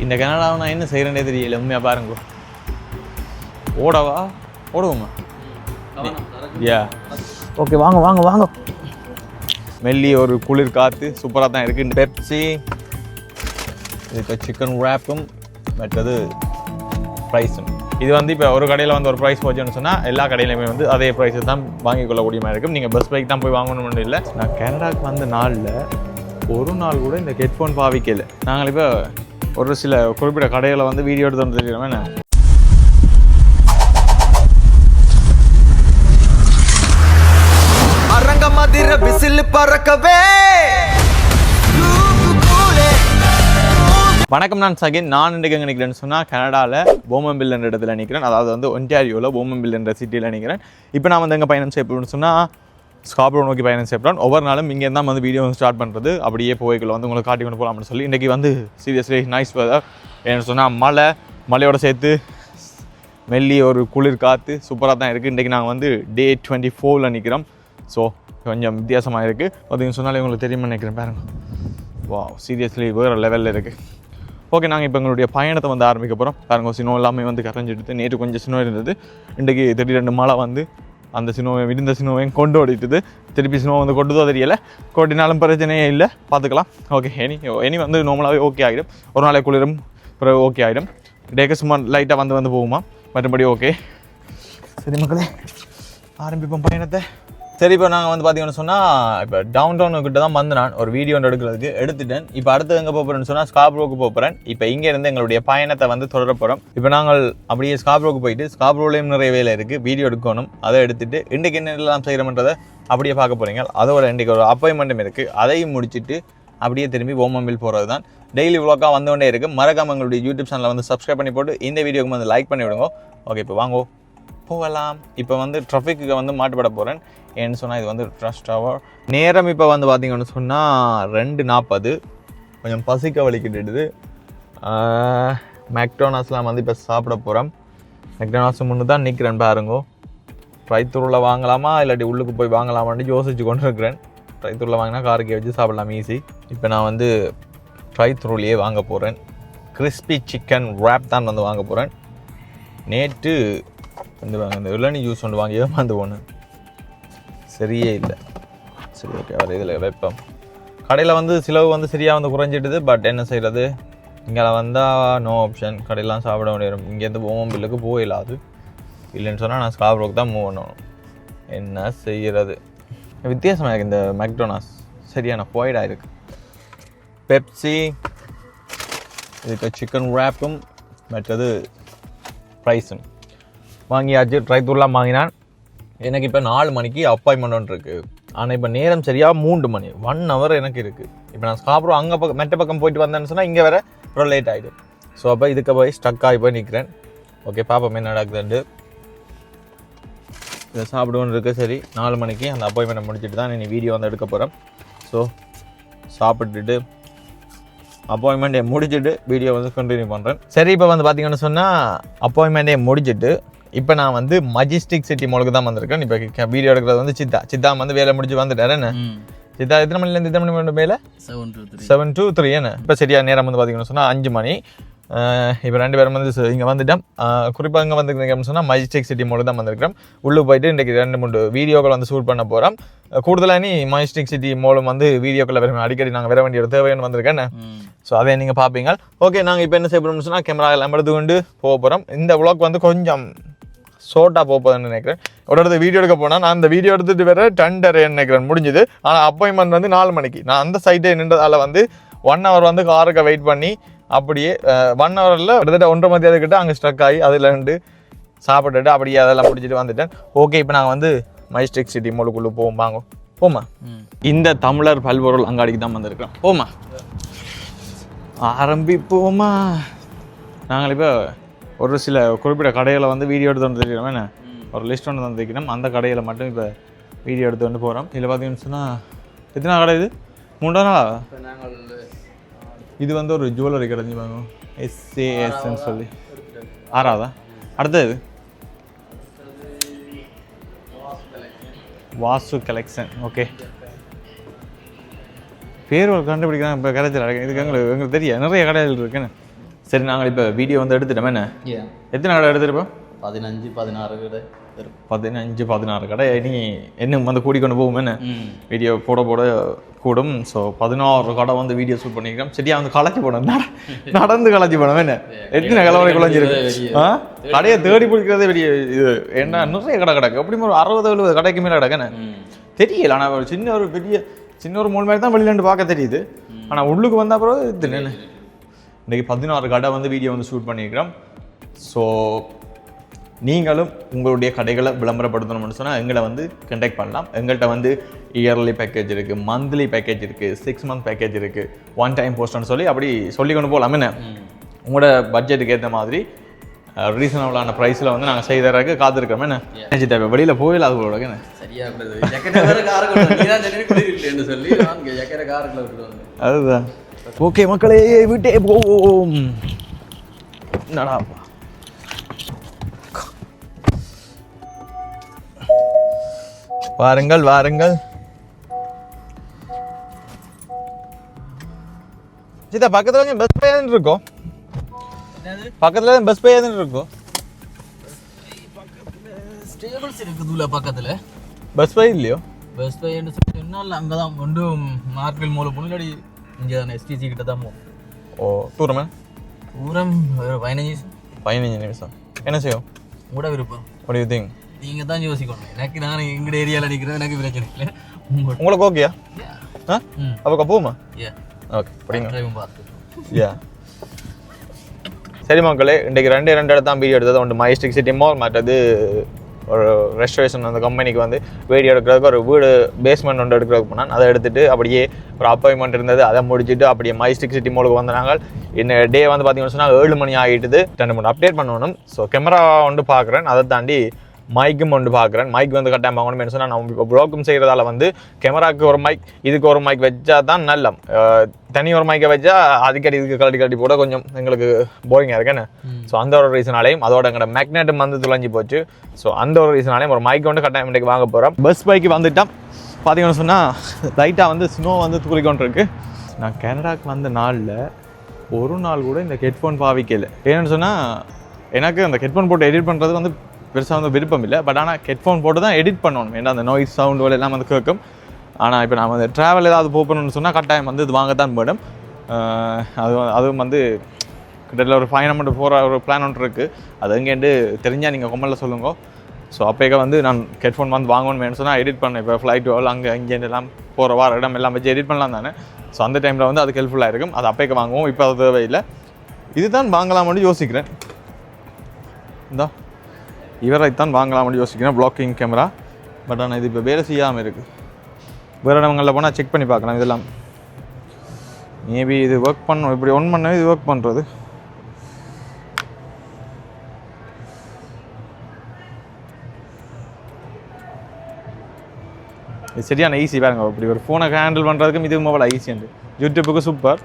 இந்த கனடாவை நான் என்ன செய்கிறேன்னே தெரியல உண்மையாக பாருங்க. ஓடுவோமா? யா ஓகே, வாங்க வாங்க வாங்க. மெல்லி ஒரு குளிர் காற்று சூப்பராக தான் இருக்குது. பெப்சி, இதுக்கு சிக்கன் ரேப்பும், மற்றது ப்ரைஸும். இது வந்து இப்போ ஒரு கடையில் வந்து ஒரு ப்ரைஸ் போச்சுன்னு சொன்னால் எல்லா கடையிலையுமே வந்து அதே ப்ரைஸை தான் வாங்கிக் கொள்ளக்கூடிய மாதிரி இருக்கும். நீங்கள் பஸ் பைக் தான் போய் வாங்கணும்னு இல்லை. நான் கனடாவுக்கு வந்த நாளில் ஒரு நாள் கூட இந்த ஹெட்ஃபோன் பாவிக்கல. நாங்கள் இப்போ ஒரு சில குறிப்பிட்ட கடையில் வந்து வீடியோ எடுத்து வந்து தெரியுமா என்ன மதிர விசில் பறக்கவே. வணக்கம், நான் சகின். நான் இன்றைக்கு எங்கே நிற்கிறேன்னு சொன்னால் கனடாவில் போமன்வில் என்ற இடத்துல நிற்கிறேன். அதாவது வந்து ஒன்டாரியோவில் போமன்வில் என்ற சிட்டியில் நிற்கிறேன். இப்போ நான் வந்து எங்கே பயணம் செய்யப்படுன்னு சொன்னால் ஸ்காப்ரோ நோக்கி பயணம் செய்யப்படுறேன். ஒவ்வொரு நாளும் இங்கே தான் வந்து வீடியோ வந்து ஸ்டார்ட் பண்ணுறது. அப்படியே போய்க்குள்ள வந்து உங்களுக்கு காட்டி கொண்டு போகலாம்னு சொல்லி இன்றைக்கி வந்து சீரியஸ்லி நைஸ் வெதர். ஏன்னு சொன்னால் மழையோடு சேர்த்து மெல்லி ஒரு குளிர் காற்று சூப்பராக தான் இருக்குது. இன்றைக்கி நாங்கள் வந்து டே 24ல் நிற்கிறோம். ஸோ கொஞ்சம் வித்தியாசமாக இருக்குது. பார்த்தீங்கன்னு சொன்னாலே உங்களுக்கு தெரியுமா நினைக்கிறேன். பாருங்க, வா, சீரியஸ்லி வேறு லெவலில் இருக்குது. ஓகே, நாங்கள் இப்போ எங்களுடைய பயணத்தை வந்து ஆரம்பிக்க போகிறோம். பாருங்க, சினோ எல்லாமே வந்து கரைஞ்சிடுது. நேற்று கொஞ்சம் சினோ இருந்தது. இன்றைக்கு திடீரெண்டு மழை வந்து அந்த சினோவை விழுந்த சினோவையும் கொண்டு ஓடிட்டுது. திருப்பி சினோ வந்து கொண்டுதோ தெரியலை. கொட்டினாலும் பிரச்சனையே இல்லை, பார்த்துக்கலாம். ஓகே, எனி வந்து நார்மலாகவே ஓகே ஆகிடும். ஒரு நாளை குளிரும் பிறகு ஓகே ஆகிடும். டேக்கு சும்மா லைட்டாக வந்து போகுமா, மற்றபடி ஓகே. சரி மக்களே, ஆரம்பிப்போம் பயணத்தை. சரி, இப்போ நாங்கள் வந்து பார்த்தீங்கன்னு சொன்னால் இப்போ டவுன் டவுனுக்கிட்ட தான் வந்து நான் ஒரு வீடியோ எடுக்கிறதுக்கு எடுத்துட்டேன். இப்போ அடுத்து எங்கே போகிறேன்னு சொன்னால் ஸ்காப்ரோவுக்கு போகிறேன். இப்போ இங்கேருந்து எங்களுடைய பயணத்தை வந்து தொடர போகிறோம். இப்போ நாங்கள் அப்படியே ஸ்காப்ரோவுக்கு போயிட்டு ஸ்காப்ரோலையும் நிறைய வேலை இருக்குது, வீடியோ எடுக்கணும். அதை எடுத்துகிட்டு இன்றைக்கு என்னெல்லாம் செய்கிறோம்ன்றதை அப்படியே பார்க்க போகிறீங்க. அதோட இன்றைக்கு ஒரு அப்பாயின்மெண்ட்டும் இருக்குது. அதையும் முடிச்சுட்டு அப்படியே திரும்பி போமன்வில் போகிறது தான். டெய்லி விளாக்காக வந்துகொண்டே இருக்குது. மறக்காமல் எங்களுடைய யூடியூப் சேனலை வந்து சப்ஸ்கிரைப் பண்ணி போட்டு இந்த வீடியோக்கு வந்து லைக் பண்ணி விடுங்க. ஓகே, இப்போ வாங்கோ போகலாம். இப்போ வந்து ட்ராஃபிக்கு வந்து மாட்டுப்பட போகிறேன். ஏன்னு சொன்னால் இது வந்து ட்ரஸ்ட் டவர். நேரம் இப்போ வந்து பார்த்தீங்கன்னு சொன்னால் 2:40. கொஞ்சம் பசிக்க வலிக்கிட்டுடுது. மெக்டோனாஸ்லாம் வந்து இப்போ சாப்பிட போகிறோம். மெக்டோனாஸ் முன்னு தான் நிற்கிறேன் பாருங்கோ. ட்ரைத்தூரில் வாங்கலாமா இல்லாட்டி உள்ளுக்கு போய் வாங்கலாமான்னு யோசிச்சு கொண்டு இருக்கிறேன். ட்ரைத்தூரில் வாங்கினா காருக்கு வச்சு சாப்பிடலாம் ஈஸி. இப்போ நான் வந்து ட்ரைத்தூர்லேயே வாங்க போகிறேன். கிறிஸ்பி சிக்கன் ரேப் தான் வந்து வாங்க போகிறேன். நேற்று இந்த இளநீ ஜூஸ் ஒன்று வாங்கி ஏமாந்து போனேன், சரியே இல்லை. சரி, ஓகே, அவர் இதில் வைப்போம். கடையில் வந்து செலவு வந்து சரியாக வந்து குறைஞ்சிடுது. பட் என்ன செய்கிறது, இங்கே வந்தால் நோ ஆப்ஷன். கடையெல்லாம் சாப்பிட வேண்டிய இங்கேருந்து போமன்வில்லுக்கு போயிடாது. இல்லைன்னு சொன்னால் நான் ஸ்காப்ரோவுக்கு தான் மூவ் பண்ணணும். என்ன செய்கிறது, வித்தியாசமாக இருக்குது இந்த மெக்டோனாஸ். சரியான குவைடாக இருக்குது. பெப்சி, இதுக்கு சிக்கன் ரேப்பும் மற்றது ப்ரைஸும் வாங்கியாச்சு. ட்ரைத்தூர்லாம் வாங்கினான். எனக்கு இப்போ 4 மணிக்கு அப்பாயின்மெண்ட் இருக்குது. ஆனால் இப்போ நேரம் சரியாக 3 மணி, 1 hour எனக்கு இருக்குது. இப்போ நான் ஸ்காப்ரோ அங்கே மெட்ட பக்கம் போயிட்டு வந்தேன்னு சொன்னால் இங்கே வேறு ரொம்ப லேட் ஆகிடும். ஸோ அப்போ இதுக்கு போய் ஸ்டக் ஆகி போய் நிற்கிறேன். ஓகே, பாப்பா என்ன நடக்குதுண்டு. இதை சாப்பிடுவோன்னு இருக்குது. சரி, 4 மணிக்கு அந்த அப்பாயின்மெண்ட்டை முடிச்சுட்டு தான் நீ வீடியோ வந்து எடுக்க போகிறேன். ஸோ சாப்பிட்டுட்டு அப்பாயின்மெண்ட்டை முடிச்சுட்டு வீடியோ வந்து கண்டினியூ பண்ணுறேன். சரி, இப்போ வந்து பார்த்தீங்கன்னு சொன்னால் அப்பாயின்மெண்ட்டை முடிச்சுட்டு இப்போ நான் வந்து மஜிஸ்டிக் சிட்டி மாலுக்கு தான் வந்திருக்கேன். இப்போ வீடியோ எடுக்கிறது வந்து சித்தா வந்து வேலை முடிஞ்சு வந்துட்டார். என்ன சித்தா எத்தனை மணிலேருந்து எத்தனை மணி மேலே? 7 to 3. என்ன இப்போ சரியா நேரம் வந்து பார்த்தீங்கன்னு சொன்னால் 5 மணி. இப்போ 2 பேரும் வந்து இங்கே வந்துட்டோம். குறிப்பாக இங்கே வந்துருக்கீங்கன்னு சொன்னால் மஜிஸ்டிக் சிட்டி மாலுக்கு தான் வந்திருக்கிறோம். உள்ளே போயிட்டு இன்றைக்கி 2-3 வீடியோக்கள் வந்து ஷூட் பண்ண போகிறோம். கூடுதலாக நீ மஜிஸ்டிக் சிட்டி மாலும் வந்து வீடியோக்களை வரும். அடிக்கடி நாங்கள் வர வேண்டிய ஒரு தேவைன்னு வந்திருக்கேன். ஸோ அதை நீங்கள் பார்ப்பீங்க. ஓகே, நாங்கள் இப்போ என்ன செய்யணும்னு சொன்னால் கேமரா எல்லாம் எடுத்துக்கொண்டு போக போகிறோம். இந்த விளாக் வந்து கொஞ்சம் ஷோர்ட்டாக போகுதுன்னு நினைக்கிறேன். ஒரு இடத்துல வீடியோ எடுக்க போனால் நான் அந்த வீடியோ எடுத்துகிட்டு வேறு 10:30 நினைக்கிறேன் முடிஞ்சுது. ஆனால் அப்பாயின்மெண்ட் வந்து 4 மணிக்கு. நான் அந்த சைட்டே நின்றதால் வந்து 1 hour வந்து காருக்கு வெயிட் பண்ணி அப்படியே 1 hourல கிட்டத்தட்ட 1.5 மணிக்கிட்ட அங்கே ஸ்ட்ரக் ஆகி அதில் 2 சாப்பிட்டுட்டு அப்படியே அதெல்லாம் முடிச்சுட்டு வந்துட்டேன். ஓகே, இப்போ நாங்கள் வந்து மஜிஸ்டிக் சிட்டி மாலுக்குள்ளே போமா. இந்த தமிழர் பல்பொருள் அங்காடிக்கு தான் வந்திருக்கிறோம். போமா, ஆரம்பிப்போமா. நாங்கள் இப்போ ஒரு சில குறிப்பிட்ட கடையில் வந்து வீடியோ எடுத்து வந்து தெரியும். என்ன ஒரு லிஸ்ட் ஒன்று வந்து வைக்கணும். அந்த கடையில் மட்டும் இப்போ வீடியோ எடுத்து வந்து போகிறோம். இதில் பார்த்தீங்கன்னு சொன்னால் எத்தனை கடை இது? 3 நாளா? இது வந்து ஒரு ஜுவல்லரி கிடைஞ்சிப்பாங்க, SAS சொல்லி. 6ஆவதா? அடுத்தது வாசு கலெக்ஷன். ஓகே, பேர் ஒரு கண்டுபிடிக்கிறாங்க. இப்போ கிடைச்சல இதுக்கு எங்களுக்கு தெரியும் நிறைய கடைகள் இருக்குன்னு. சரி நாங்கள் இப்போ வீடியோ வந்து எடுத்துட்டோம் என்ன எத்தனை கடை எடுத்துருப்போம் 15-16 கடை 15-16 கடை நீ இன்னும் வந்து கூட்டிக்கொண்டு போகும் என்ன வீடியோ போட கூடும் ஸோ 16 கடை வந்து வீடியோ ஷூட் பண்ணிக்கிறோம் சரியா வந்து களைச்சி போனோம் நடந்து களைச்சி போனோம் என்ன எத்தனை கிழமை குழஞ்சிருக்கு கடையை தேடி பிடிக்கிறதே பெரிய இது என்ன நிறைய கடை கிடக்கு எப்படி ஒரு 60-70 கடைக்கு மேலே கிடக்குன்னு தெரியல ஆனால் ஒரு சின்ன ஒரு 3 மாதிரி தான் வெளியிலேருந்து பார்க்க தெரியுது ஆனால் உள்ளுக்கு வந்த அப்புறம் இது என்ன இன்றைக்கி 16 கடை வந்து வீடியோ வந்து ஷூட் பண்ணியிருக்கிறோம் ஸோ நீங்களும் உங்களுடைய கடைகளை விளம்பரப்படுத்தணும்னு சொன்னால் எங்களை வந்து கண்டெக்ட் பண்ணலாம் எங்கள்கிட்ட வந்து இயர்லி பேக்கேஜ் இருக்குது மந்த்லி பேக்கேஜ் இருக்குது 6 மந்த் பேக்கேஜ் இருக்குது 1 டைம் போஸ்ட்னு சொல்லி அப்படி சொல்லி கொண்டு போகலாம் என்ன உங்களோட பட்ஜெட்டுக்கு ஏற்ற மாதிரி ரீசனபிளான ப்ரைஸில் வந்து நாங்கள் செய்தறதுக்கு காத்திருக்கிறோம் என்ன நினச்சி தேவை வெளியில் போயில அது கூட என்ன அதுதான் ஓகே மக்களே விட்டே போவோம் என்னடா வாருங்கள் வாருங்கள் சீதா பக்கத்துல கொஞ்சம் பஸ் பே இருக்கும் பக்கத்துல பஸ் பே இருக்கும் ஸ்டேபிள்ஸ் இருக்குதுல பக்கத்துல பஸ் பே இல்லையோ பஸ் பே என்ன சொன்னா அங்கதான் கொண்டு மார்க்கெட் மூல போனடி இங்க தான் எஸ்டிசி கிட்ட தான் போ ஓ தூரமா தூரம் 15 நிமிஷம் என்ன செய்யும் கூட விருப்பம் what do you think நீங்க தான் யோசிக்கணும் எனக்கு நான் எங்க ஏரியால நிக்கிறேன் எனக்கு பிரச்சனை இல்லை உங்களுக்கு ஓகேயா அப்போ போமா ஓகே யா சரி மக்களே இன்றைக்கு ரெண்டு இடத்துல தான் வீடியோ எடுத்தது ஒன்று மைஸ்டிக் சிட்டி மால் மற்றது ஒரு ரெஸ்டரேஷன் அந்த கம்பெனிக்கு வந்து வீடியோ எடுக்கிறதுக்கு ஒரு வீடு பேஸ்மெண்ட் ஒன்று எடுக்கிறதுக்கு போனால் அதை எடுத்துகிட்டு அப்படியே ஒரு அப்பாயின்மெண்ட் இருந்தது அதை முடிச்சுட்டு அப்படியே மைஸ்டிக் சிட்டி மாலுக்கு வந்தாங்க இன்னும் டே வந்து பார்த்தீங்கன்னு சொன்னால் 7 மணி ஆகிட்டுது 2 அப்டேட் பண்ணணும் ஸோ கேமரா ஒன்று பார்க்குறேன் அதை தாண்டி மைக்கும் ஒன்று பார்க்குறேன் மைக் வந்து கட்டாயம் வாங்கணும்னு சொன்னால் நம்ம இப்போ ப்ளாக்கும் செய்கிறதால வந்து கேமராவுக்கு ஒரு மைக் இதுக்கு ஒரு மைக் வச்சா தான் நல்ல தனி ஒரு மைக்கை வச்சா அடிக்கடி இதுக்கு கழட்டி போட கொஞ்சம் எங்களுக்கு போரிங்காக இருக்கேன்னு ஸோ அந்த ஒரு ரீசனாலையும் அதோட எங்களோட மேக்னெட்டும் வந்து துளைஞ்சி போச்சு ஸோ அந்த ஒரு ரீசனாலையும் ஒரு மைக் வந்து கட்டாயம் இன்றைக்கு வாங்க போகிறோம் பஸ் பைக்கு வந்துட்டான் பார்த்தீங்கன்னு சொன்னால் லைட்டாக வந்து ஸ்னோ வந்து தூரிக்கொண்டிருக்கு நான் கனடாவுக்கு வந்த நாளில் ஒரு நாள் கூட இந்த ஹெட்ஃபோன் பாவிக்கல ஏன்னு சொன்னால் எனக்கு அந்த ஹெட்ஃபோன் போட்டு எடிட் பண்ணுறது வந்து பெருசாக வந்து விருப்பம் இல்லை பட் ஆனால் ஹெட்ஃபோன் போட்டு தான் எடிட் பண்ணணும் ஏன்னா அந்த நாய்ஸ் சவுண்டு எல்லாம் வந்து கேட்கும் ஆனால் இப்போ நான் வந்து ட்ராவல் ஏதாவது போகணும்னு சொன்னால் கட்டாயம் வந்து இது வாங்கத்தான் மேடம் அதுவும் வந்து கிட்டத்தட்ட ஒரு 5 நம்பர் போகிற ஒரு பிளான் ஒன்று இருக்குது அது எங்கேண்டு தெரிஞ்சால் நீங்கள் கொம்மலில் சொல்லுங்க ஸோ அப்போக்க வந்து நான் ஹெட்ஃபோன் வந்து வாங்கணும்னு வேணும்னு சொன்னால் எடிட் பண்ணேன் இப்போ ஃப்ளைட் அங்கே இங்கேருந்து எல்லாம் போகிற வார இடம் எல்லாம் வச்சு எடிட் பண்ணலாம் தானே ஸோ அந்த டைமில் வந்து அதுக்கு ஹெல்ப்ஃபுல்லாக இருக்கும் அது அப்போக்க வாங்குவோம் இப்போ அது தேவையில்லை இதுதான் வாங்கலாம்னு யோசிக்கிறேன் இந்தா இவரைத்தான் வாங்கலாம்னு யோசிக்கிறேன் ப்ளாக்கிங் கேமரா பட் ஆனால் இது இப்போ வேலை செய்யாமல் இருக்குது வேறு இடங்களில் போனால் செக் பண்ணி பார்க்கலாம் இதெல்லாம் மேபி இது ஒர்க் பண்ணணும் இப்படி ஒன் பண்ண இது ஒர்க் பண்ணுறது இது சரியான ஈஸி பாருங்க இப்படி ஒரு ஃபோனை ஹேண்டில் பண்ணுறதுக்கும் இது மொபைல் ஈஸியாண்டு யூடியூப்புக்கு சூப்பர்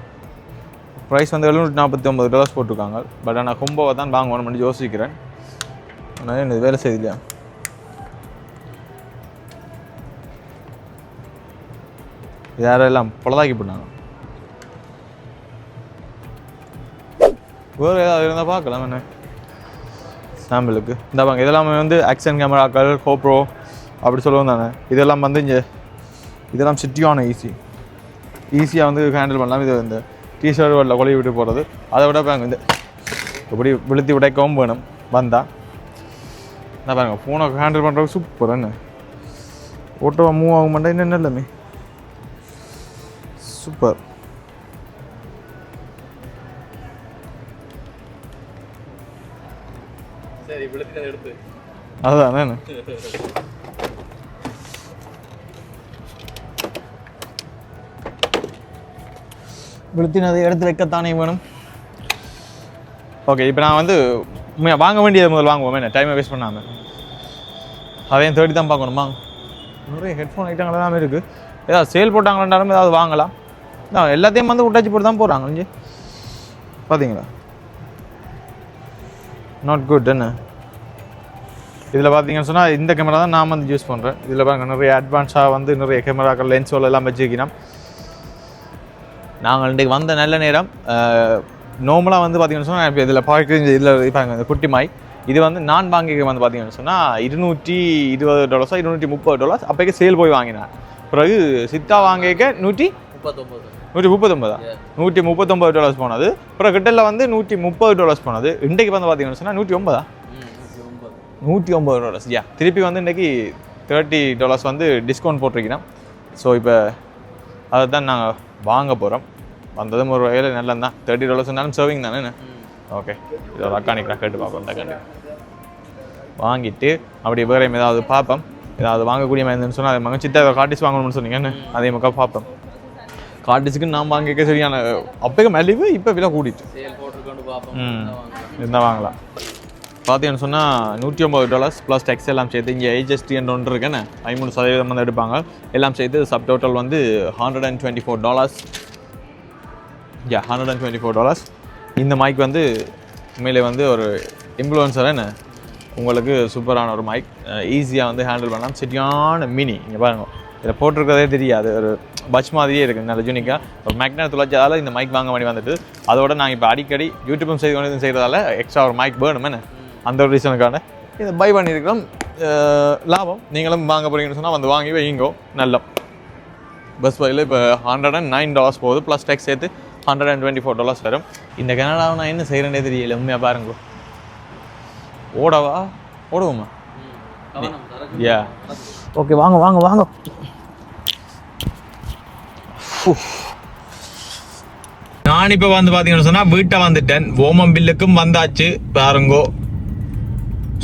ப்ரைஸ் வந்து $749 போட்டிருக்காங்க பட் ஆனால் கொம்போவை தான் வாங்கணும்னு யோசிக்கிறேன் ஆனால் என்ன வேலை செய்யலையா யாரெல்லாம் பொழுதாக்கி போட்டாங்க வேறு ஏதாவது இருந்தால் பார்க்கலாம் என்ன சாம்பிளுக்கு இந்த பாங்க இதெல்லாமே வந்து ஆக்ஷன் கேமராக்கள் கோப்ரோ அப்படி சொல்லுவோம் தானே இதெல்லாம் வந்து இங்கே இதெல்லாம் சிட்டியான ஈஸியாக வந்து ஹேண்டில் பண்ணலாம் இது இந்த டிஷர்ட் வரல கொழி விட்டு போகிறது அதை விட பாருங்க இந்த இப்படி விழுத்தி உடைக்கவும் வேணும் வந்தால் என்ன பாருங்க ஃபோனை ஹேண்டில் பண்ணுறதுக்கு சூப்பர் என்ன ஓட்டோவாக மூவ் ஆக மாட்டேன் என்ன எல்லாமே சூப்பர் சரி விழுத்தி எடுத்து அதுதான் என்ன விழுத்தினதை எடுத்து வைக்கத்தானே வேணும் ஓகே இப்போ நான் வந்து வாங்க வேண்டியது முதல் வாங்குவோம் என்ன டைமை வேஸ்ட் பண்ணாமல் அதையும் தேடி தான் பார்க்கணுமா நிறைய ஹெட்ஃபோன் ஐட்டங்கள் எல்லாமே இருக்குது ஏதாவது சேல் போட்டாங்களாண்டாலும் ஏதாவது வாங்கலாம் எல்லாத்தையும் வந்து விட்டாச்சு போட்டு தான் போகிறாங்க இங்கே பார்த்தீங்களா நாட் குட் என்ன இதில் பார்த்தீங்கன்னு சொன்னால் இந்த கேமரா தான் நான் வந்து யூஸ் பண்ணுறேன் இதில் பாருங்க நிறைய அட்வான்ஸாக வந்து நிறைய கேமராக்கள் லென்ஸோல் எல்லாம் வச்சுக்கிறோம் நாங்கள் இன்றைக்கு வந்த நல்ல நேரம் நார்மலாக வந்து பார்த்தீங்கன்னு சொன்னால் இப்போ இதில் பார்க்குறது இதில் இருப்பாங்க இந்த குட்டி மைக் இது வந்து நான் வாங்கிக்க வந்து பார்த்தீங்கன்னு சொன்னால் $220 $230 அப்போக்கே சேல் போய் வாங்கினேன். பிறகு சித்தா வாங்கிக்க $139 போனது. அப்புறம் கிட்டல வந்து $130 போனது. இன்றைக்கு வந்து பார்த்தீங்கன்னு சொன்னால் $109 யா திருப்பி வந்து இன்றைக்கி $30 வந்து டிஸ்கவுண்ட் போட்டிருக்கிறேன். ஸோ இப்போ அதை தான் நாங்கள் வாங்க போகிறோம். வந்ததும் ஒரு வகையில் நல்லதான். $30 சர்விங் தானே. ஓகே இது ஒரு அக்கானிக்கா கேட்டு பார்ப்போம். கண்டு வாங்கிட்டு அப்படியே வேறு ஏதாவது பார்ப்போம். ஏதாவது வாங்கக்கூடிய மாதிரி இருந்துன்னு சொன்னால் அது சித்தா கார்டிஸ் வாங்கணும்னு சொன்னீங்கன்னு அதே மக்கள் பார்ப்போம். கார்டிஸுக்கு நான் வாங்கிக்க சரியான அப்போக்கு மலிவு இப்போ விலை கூட்டிட்டு இருந்தால் வாங்கலாம். பார்த்தீங்கன்னு சொன்னால் $109 ப்ளஸ் டேக்ஸ் எல்லாம் சேர்த்து இங்கே HST ஒன்று இருக்குன்னு 13% வந்து எடுப்பாங்க. எல்லாம் சேர்த்து சப் டோட்டல் வந்து $124. யா $124. இந்த மைக் வந்து உண்மையிலே வந்து ஒரு இன்ஃப்ளூயன்சர் என்ன உங்களுக்கு சூப்பரான ஒரு மைக். ஈஸியாக வந்து ஹேண்டில் பண்ணலாம். சரியான மினி இங்கே பாருங்கள். இதில் போட்டிருக்கிறதே தெரியாது. ஒரு பட்ச் மாதிரியே இருக்குது. நல்ல யூனிக்காக ஒரு மேக்னெட் துளைச்சதால் இந்த மைக் வாங்க வேண்டி வந்துட்டு அதோட நாங்கள் இப்போ அடிக்கடி யூடியூப்பும் செய்கிறதால எக்ஸ்ட்ரா ஒரு மைக் வேணும் என்ன அந்த ஒரு ரீசனுக்கான இதை பை பண்ணியிருக்கிறோம். லாபம் நீங்களும் வாங்க போகிறீங்கன்னு சொன்னால் வந்து வாங்கி வைங்கோ. நல்ல பஸ் பையில் இப்போ $109 போகுது. ப்ளஸ் டேக்ஸ் சேர்த்து $124 வரும். இந்த கனடாவை நான் என்ன செய்கிறேன்னே தெரியல உண்மையாக பாருங்க. ஓடுவோமா யா ஓகே வாங்க வாங்க வாங்க. நான் இப்போ வந்து பார்த்தீங்கன்னு சொன்னால் வீட்டை வந்துட்டேன். ஓமம் பில்லுக்கும் வந்தாச்சு பாருங்கோ.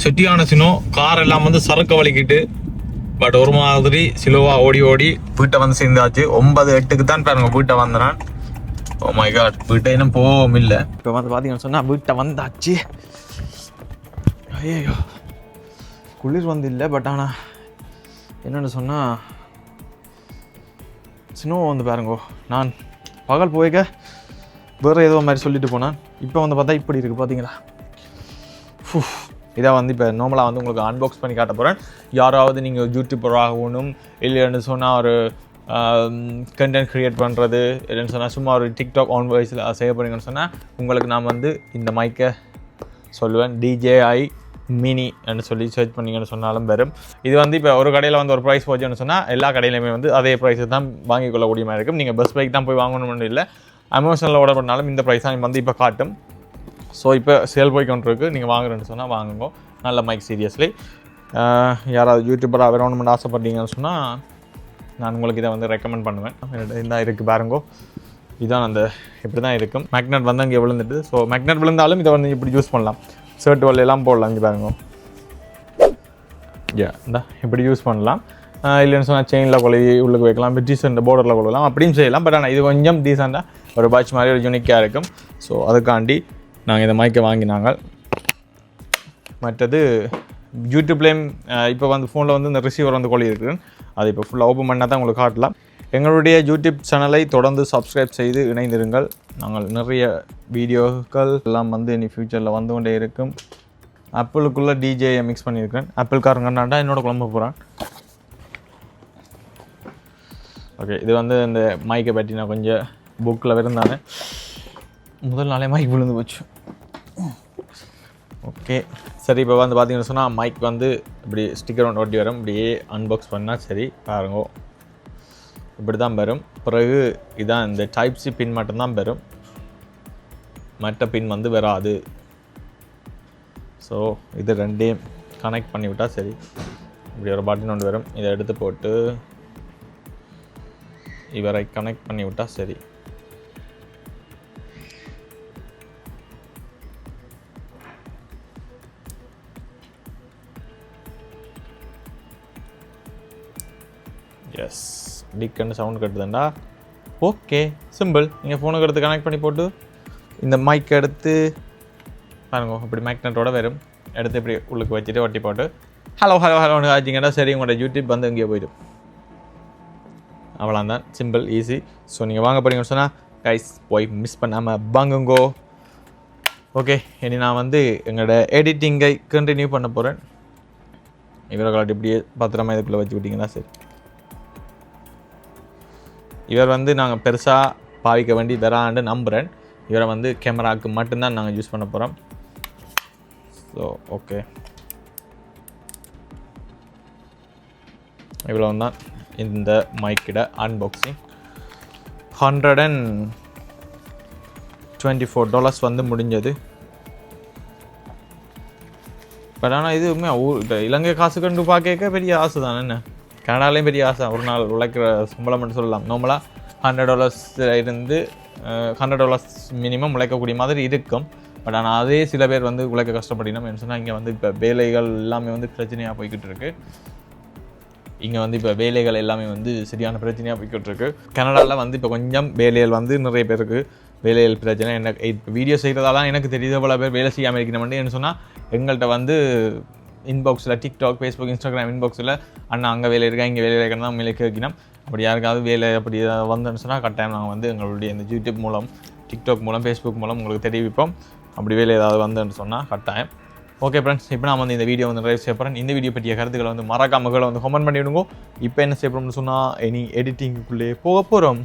சுட்டியான சினோ கார் எல்லாம் வந்து சரக்கு வலிக்கிட்டு பட் ஒரு மாதிரி சிலோவாக ஓடி ஓடி வீட்டை வந்து சேர்ந்தாச்சு. 9-8க்கு தான் பாருங்க வீட்டை வந்தேன். ஓ மை காட் வீட்டை இன்னும் போகவும் இல்லை. இப்போ வந்து பார்த்தீங்கன்னு சொன்னால் வீட்டை வந்தாச்சு. ஐயோ குளிர் வந்து இல்லை. பட் ஆனால் என்னென்னு சொன்னால் ஸ்னோ வந்து பாருங்கோ. நான் பகல் போய்க்க வேறு ஏதோ மாதிரி சொல்லிட்டு போனேன். இப்போ வந்து பார்த்தா இப்படி இருக்குது பார்த்தீங்களா. இதை வந்து இப்போ நார்மலாக வந்து உங்களுக்கு அன்பாக்ஸ் பண்ணி காட்ட போகிறேன். யாராவது நீங்கள் யூடியூபர் ஆகணும் இல்லைன்னு சொன்னால் ஒரு கண்டென்ட் க்ரியேட் பண்ணுறது இல்லைன்னு சொன்னால் சும்மா ஒரு டிக்டாக் ஆன் வாய்ஸில் செய்ய போகிறீங்கன்னு சொன்னால் உங்களுக்கு நான் வந்து இந்த மைக்கை சொல்லுவேன். DJI மினி என்று சொல்லி சர்ச் பண்ணிங்கன்னு சொன்னாலும் வரும். இது வந்து இப்போ ஒரு கடையில் வந்து ஒரு ப்ரைஸ் போச்சுன்னு சொன்னால் எல்லா கடையிலையுமே வந்து அதே ப்ரைஸை தான் வாங்கிக் கொள்ளக்கூடிய மாதிரி இருக்கும். நீங்கள் பஸ் பைக் தான் போய் வாங்கணும்னு இல்லை. அமேசானில் ஆர்டர் பண்ணாலும் இந்த ப்ரைஸ் தான் வந்து இப்போ காட்டும். ஸோ இப்போ சேல் போய் கொண்டிருக்கு. நீங்கள் வாங்குறேன்னு சொன்னால் வாங்குங்க. நல்ல மைக் சீரியஸ்லி. யாராவது யூடியூபராக வரணும்னு ஆசைப்பட்டீங்கன்னு சொன்னால் நான் உங்களுக்கு இதை வந்து ரெக்கமெண்ட் பண்ணுவேன். இந்த இருக்குது பாருங்கோ. இதுதான் அந்த இப்படி தான் இருக்கும். மேக்னெட் வந்து அங்கே விழுந்துட்டு. ஸோ மேக்னெட் விழுந்தாலும் இதை வந்து இப்படி யூஸ் பண்ணலாம். ஷர்ட் எல்லாம் போடலாம். இங்கே பாருங்க. இந்த இப்படி யூஸ் பண்ணலாம். இல்லைன்னு சொன்னால் செயினில் கொழுவி உள்ளுக்கு வைக்கலாம். இப்போ டீசெண்ட் போர்டரில் கொள்ளலாம் அப்படியும் செய்யலாம். பட் ஆனால் இது கொஞ்சம் டீசெண்டாக ஒரு பாட்ச் மாதிரி ஒரு யூனிக்காக இருக்கும். ஸோ அதுக்காண்டி நாங்கள் இந்த மைக்கை வாங்கினாங்க. மற்றது யூடியூப்லேயும் இப்போ வந்து ஃபோனில் வந்து இந்த ரிசீவர் வந்து கொள்ளி இருக்குன்னு அது இப்போ ஃபுல்லாக ஓப்பன் பண்ணால் தான் உங்களுக்கு காட்டலாம். எங்களுடைய யூடியூப் சேனலை தொடர்ந்து சப்ஸ்கிரைப் செய்து இணைந்திருங்கள். நாங்கள் நிறைய வீடியோக்கள் எல்லாம் வந்து இனி ஃப்யூச்சரில் வந்து கொண்டே இருக்கும். ஆப்பிளுக்குள்ளே DJI மிக்ஸ் பண்ணியிருக்கிறேன். ஆப்பிள்காரங்கன்னாண்டா என்னோட குழம்பு போகிறான். ஓகே இது வந்து இந்த மைக்கை பற்றி நான் கொஞ்சம் புக்கில் இருந்தானே முதல் நாளே மைக் விழுந்து போச்சு. ஓகே சரி இப்போ வந்து பார்த்தீங்கன்னு சொன்னால் மைக் வந்து இப்படி ஸ்டிக்கர் ஒன்று ஒட்டி வரும். இப்படியே அன்பாக்ஸ் பண்ணால் சரி பாருங்கோ. இப்படி தான் வரும். பிறகு இதான் இந்த டைப் சி பின் மட்டும்தான் வரும். மற்ற பின் வந்து வராது. ஸோ இது ரெண்டையும் கனெக்ட் பண்ணிவிட்டால் சரி. இப்படி ஒரு பட்டன் ஒன்று வரும். இதை எடுத்து போட்டு இவரை கனெக்ட் பண்ணி விட்டால் சரி. எஸ் டிக்குன்னு சவுண்ட் கட்டுதுண்டா. Okay simple. நீங்கள் ஃபோனுக்கு எடுத்து கனெக்ட் பண்ணி போட்டு இந்த மைக் எடுத்து பாருங்க இப்படி மேக்னெட்டோட வரும். எடுத்து இப்படி உள்ளுக்கு வச்சுட்டு ஒட்டி போட்டு ஹலோ ஹலோ ஹலோன்னு ஆச்சிங்கன்னா சரி உங்களோட யூடியூப் வந்து எங்கேயோ போய்டும். அவ்வளோதான் சிம்பிள் ஈஸி. ஸோ நீங்கள் வாங்க போகிறீங்கன்னு சொன்னால் கைஸ் போய் மிஸ் பண்ணாமல் வாங்குங்கோ. ஓகே இனி நான் வந்து எங்களோட எடிட்டிங்கை கண்டினியூ பண்ண போகிறேன். இவர்களை இப்படியே பத்திரமா இதுக்குள்ளே வச்சு விட்டிங்கன்னா சரி. இவர் வந்து நாங்கள் பெருசாக பாவிக்க வேண்டி வரான்னு நம்புகிறேன். இவரை வந்து கேமராவுக்கு மட்டும்தான் நாங்கள் யூஸ் பண்ண போகிறோம். ஸோ ஓகே, இவ்வளோ தான் இந்த மைக்கிட அன்பாக்சிங். $124 வந்து முடிஞ்சது. பட் ஆனால் இது இப்போ இலங்கை காசு கண்டு பார்க்க பெரிய ஆசை தானே. என்ன கனடாலேயும் பெரிய ஆசை, ஒரு நாள் உழைக்கிற சம்பளம் மட்டும் சொல்லலாம். நார்மலாக $100 இருந்து $100 மினிமம் உழைக்கக்கூடிய மாதிரி இருக்கும். பட் ஆனால் அதே சில பேர் வந்து உழைக்க கஷ்டப்படினோம். என்ன சொன்னால் இங்கே வந்து இப்போ வேலைகள் எல்லாமே வந்து பிரச்சனையாக போய்கிட்டு இருக்கு. இங்கே வந்து இப்போ வேலைகள் எல்லாமே வந்து சரியான பிரச்சனையாக போய்கிட்டு இருக்கு. கனடாவில் வந்து இப்போ கொஞ்சம் வேலைகள் வந்து நிறைய பேருக்கு வேலைகள் பிரச்சனை. எனக்கு இப்போ வீடியோ செய்கிறதால எனக்கு தெரியுது எவ்வளோ பேர் வேலை செய்யாமல் இருக்கணும்னு. என்ன சொன்னால் எங்கள்கிட்ட வந்து இன்பாக்ஸில் டிக்டாக், ஃபேஸ்புக், இன்ஸ்டாகிராம் இன்பாக்ஸில் அண்ணா அங்கே வேலை இருக்கா இங்கே வேலை இருக்கா தான் மேலே கேட்கணும். அப்படி யாருக்காவது வேலை அப்படி வந்தோன்னு சொன்னால் கட்டாயம் நாங்கள் வந்து எங்களுடைய இந்த யூடியூப் மூலம், டிக்டாக் மூலம், ஃபேஸ்புக் மூலம் உங்களுக்கு தெரிவிப்போம். அப்படி வேலை ஏதாவது வந்தோன்னு சொன்னால் கட்டாயம். ஓகே ஃப்ரெண்ட்ஸ், இப்போ நான் வந்து இந்த வீடியோ வந்து நிறைய செய்ய போகிறேன். இந்த வீடியோ பற்றிய கருத்துக்களை வந்து மறக்காம வந்து கமெண்ட் பண்ணி விடுங்க. இப்போ என்ன செய்ய போகிறோம்னு சொன்னால் இனி எடிட்டிங்குள்ளே போக போகிறோம்.